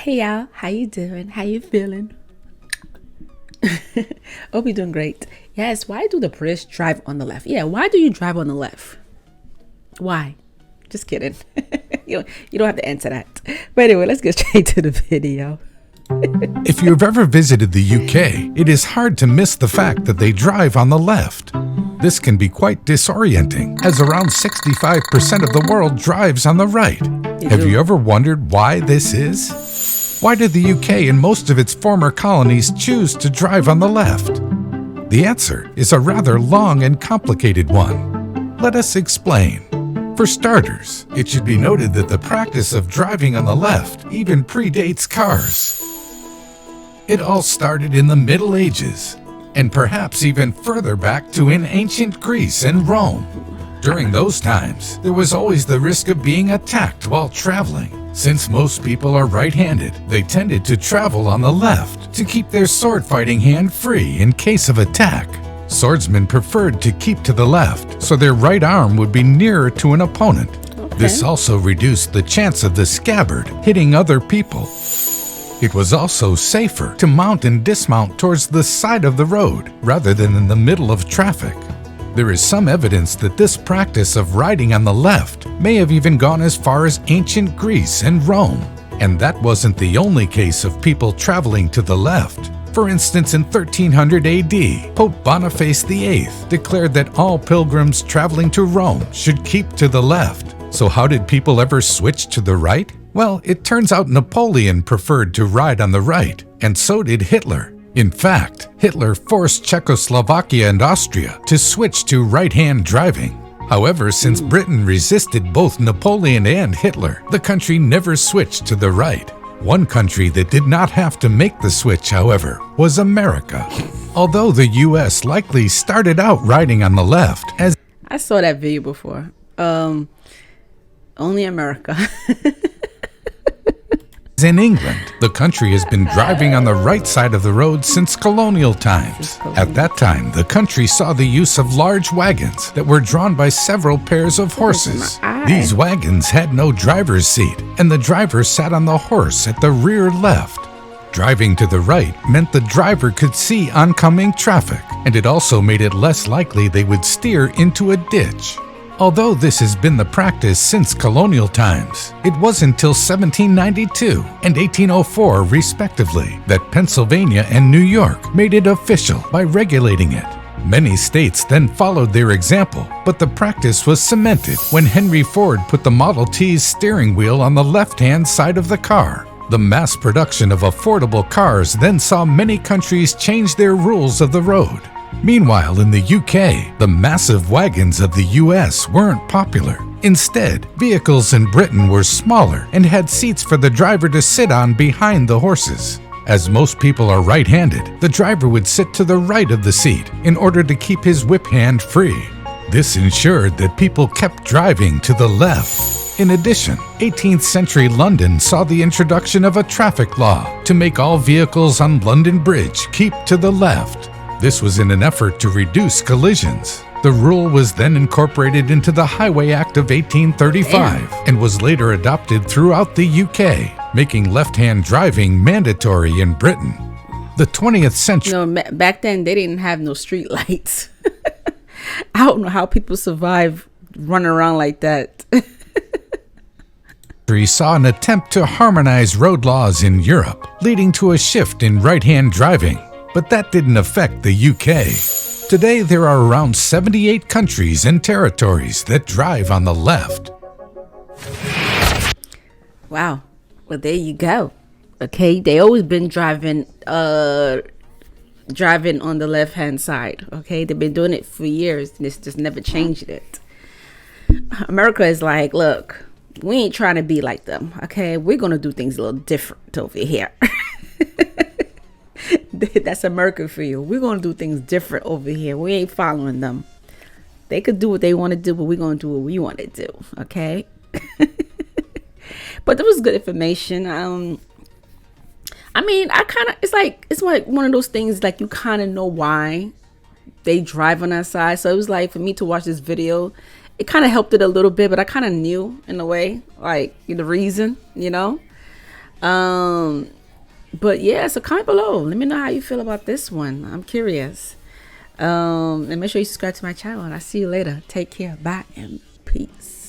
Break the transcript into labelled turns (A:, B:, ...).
A: Hey y'all, how you doing? How you feeling? Hope you're doing great. Yes, why do the British drive on the left? Yeah, why do you drive on the left? Why? Just kidding. You don't have to answer that. But anyway, let's get straight to the video.
B: If you've ever visited the UK, it is hard to miss the fact that they drive on the left. This can be quite disorienting, as around 65% of the world drives on the right. Have you ever wondered why this is? Why did the UK and most of its former colonies choose to drive on the left? The answer is a rather long and complicated one. Let us explain. For starters, it should be noted that the practice of driving on the left even predates cars. It all started in the Middle Ages, and perhaps even further back to in ancient Greece and Rome. During those times, there was always the risk of being attacked while traveling. Since most people are right-handed, they tended to travel on the left to keep their sword-fighting hand free in case of attack. Swordsmen preferred to keep to the left, so their right arm would be nearer to an opponent. This also reduced the chance of the scabbard hitting other people. It was also safer to mount and dismount towards the side of the road rather than in the middle of traffic. There is some evidence that this practice of riding on the left may have even gone as far as ancient Greece and Rome. And that wasn't the only case of people traveling to the left. For instance, in 1300 AD, Pope Boniface VIII declared that all pilgrims traveling to Rome should keep to the left. So how did people ever switch to the right? Well, it turns out Napoleon preferred to ride on the right, and so did Hitler. In fact, Hitler forced Czechoslovakia and Austria to switch to right-hand driving. However, since Britain resisted both Napoleon and Hitler, the country never switched to the right. One country that did not have to make the switch, however, was America. Although the US likely started out riding on the left as
A: I saw that video before. Only America.
B: in England, the country has been driving on the right side of the road since colonial times. At that time, the country saw the use of large wagons that were drawn by several pairs of horses. These wagons had no driver's seat, and the driver sat on the horse at the rear left. Driving to the right meant the driver could see oncoming traffic, and it also made it less likely they would steer into a ditch. Although this has been the practice since colonial times, it wasn't until 1792 and 1804, respectively, that Pennsylvania and New York made it official by regulating it. Many states then followed their example, but the practice was cemented when Henry Ford put the Model T's steering wheel on the left-hand side of the car. The mass production of affordable cars then saw many countries change their rules of the road. Meanwhile, in the UK, the massive wagons of the US weren't popular. Instead, vehicles in Britain were smaller and had seats for the driver to sit on behind the horses. As most people are right-handed, the driver would sit to the right of the seat in order to keep his whip hand free. This ensured that people kept driving to the left. In addition, 18th century London saw the introduction of a traffic law to make all vehicles on London Bridge keep to the left. This was in an effort to reduce collisions. The rule was then incorporated into the Highway Act of 1835 and was later adopted throughout the UK, making left-hand driving mandatory in Britain. The 20th century
A: Back then they didn't have no street lights. I don't know how people survive running around like that.
B: saw an attempt to harmonize road laws in Europe, leading to a shift in right-hand driving. But that didn't affect the UK. Today, there are around 78 countries and territories that drive on the left.
A: Wow. Well, there you go. Okay, they always been driving on the left-hand side. Okay, they've been doing it for years. This just never changed it. America is like, look, we ain't trying to be like them. Okay, we're gonna do things a little different over here. That's America for you. We're going to do things different over here. We ain't following them. They could do what they want to do, but we're going to do what we want to do. Okay. But that was good information. I mean, it's like one of those things, like you kind of know why they drive on that side. So it was like, for me to watch this video, it kind of helped it a little bit, but I kind of knew in a way, like the reason, But yeah, so comment below. Let me know how you feel about this one. I'm curious. And make sure you subscribe to my channel, and I'll see you later. Take care. Bye and peace.